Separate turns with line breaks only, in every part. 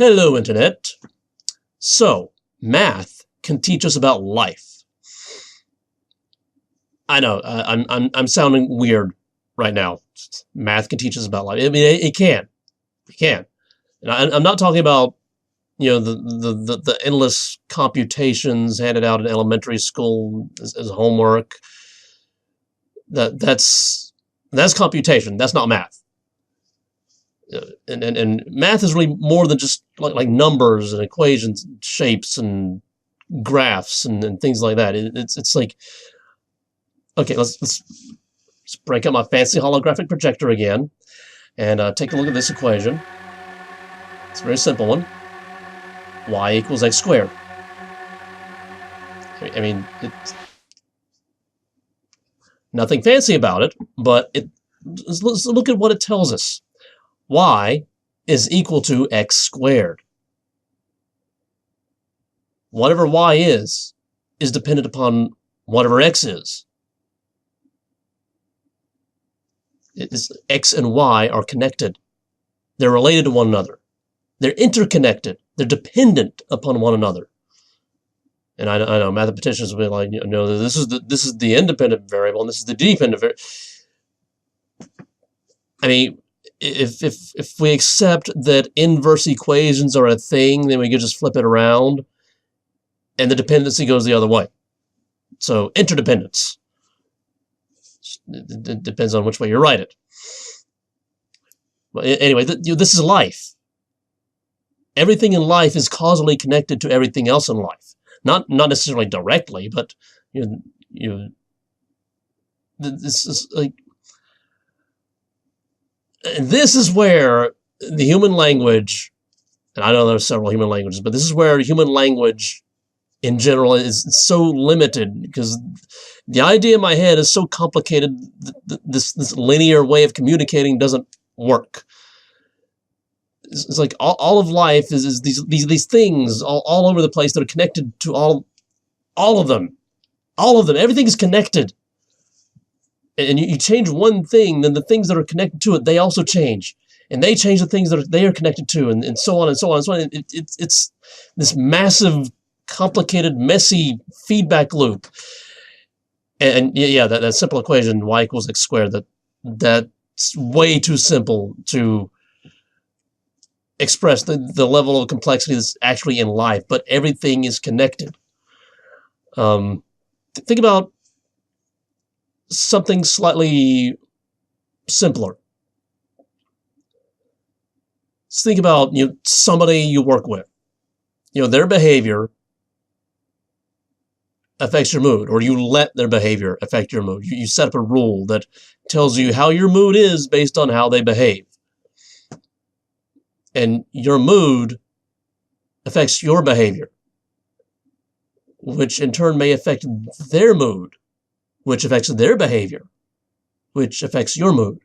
Hello, Internet. So, math can teach us about life. I know, I'm sounding weird right now. Math can teach us about life. I mean, it can. It can. And I'm not talking about, the endless computations handed out in elementary school as homework. That's computation. That's not math. And math is really more than just like numbers and equations, and shapes and graphs and things like that. It's like, okay, let's break out my fancy holographic projector again and take a look at this equation. It's a very simple one. Y equals x squared. I mean, it's nothing fancy about it, but let's look at what it tells us. Y is equal to x squared. Whatever y is dependent upon whatever x is. X and y are connected. They're related to one another. They're interconnected. They're dependent upon one another. And I know mathematicians will be like, this is the independent variable and this is the dependent variable. I mean, if we accept that inverse equations are a thing, then we could just flip it around and the dependency goes the other way. So interdependence. It depends on which way you write it. But anyway, this is life. Everything in life is causally connected to everything else in life. Not necessarily directly, but this is like, and this is where the human language, and I know there are several human languages, but this is where human language in general is so limited, because the idea in my head is so complicated that this linear way of communicating doesn't work. It's like all of life is these things all over the place that are connected to all of them. All of them. Everything is connected. And you change one thing, then the things that are connected to it, they also change. And they change the things that they are connected to, and so on and so on and so on. It's this massive, complicated, messy feedback loop. And yeah, that simple equation, y equals x squared, that's way too simple to express the level of complexity that's actually in life, but everything is connected. Think about something slightly simpler. Let's think about somebody you work with. Their behavior affects your mood, or you let their behavior affect your mood. You set up a rule that tells you how your mood is based on how they behave. And your mood affects your behavior, which in turn may affect their mood, which affects their behavior, which affects your mood,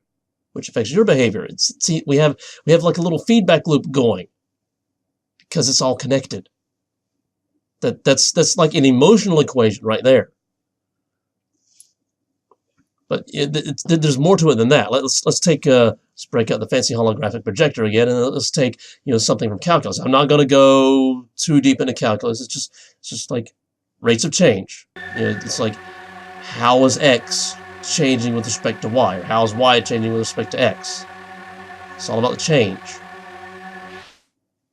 which affects your behavior. See, we have like a little feedback loop going because it's all connected. That's like an emotional equation right there. But there's more to it than that. Let's break out the fancy holographic projector again, and let's take something from calculus. I'm not going to go too deep into calculus. It's just like rates of change. It's like, how is x changing with respect to y, or how is y changing with respect to x? It's all about the change.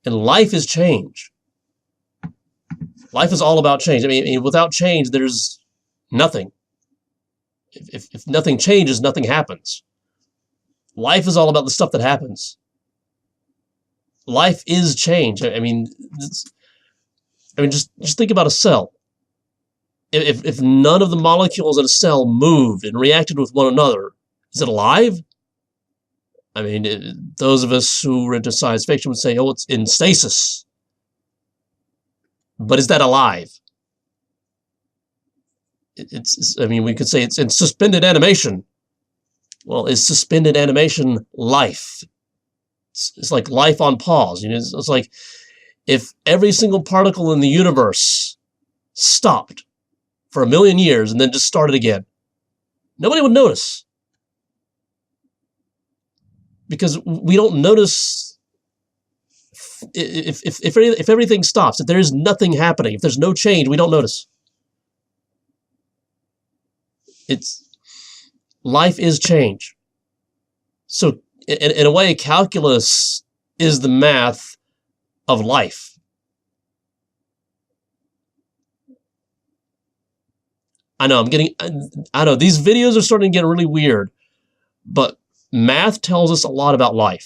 And life is change. Life is all about change. I mean, without change, there's nothing. If nothing changes, nothing happens. Life is all about the stuff that happens. Life is change. I mean, just think about a cell. If none of the molecules in a cell moved and reacted with one another, is it alive? I mean, those of us who are into science fiction would say, oh, it's in stasis. But is that alive? I mean, we could say it's in suspended animation. Well, is suspended animation life? It's like life on pause. It's like if every single particle in the universe stopped for 1,000,000 years and then just started again, nobody would notice. Because we don't notice If everything stops, if there is nothing happening, if there's no change, we don't notice. Life is change. So in a way, calculus is the math of life. I know these videos are starting to get really weird, but math tells us a lot about life.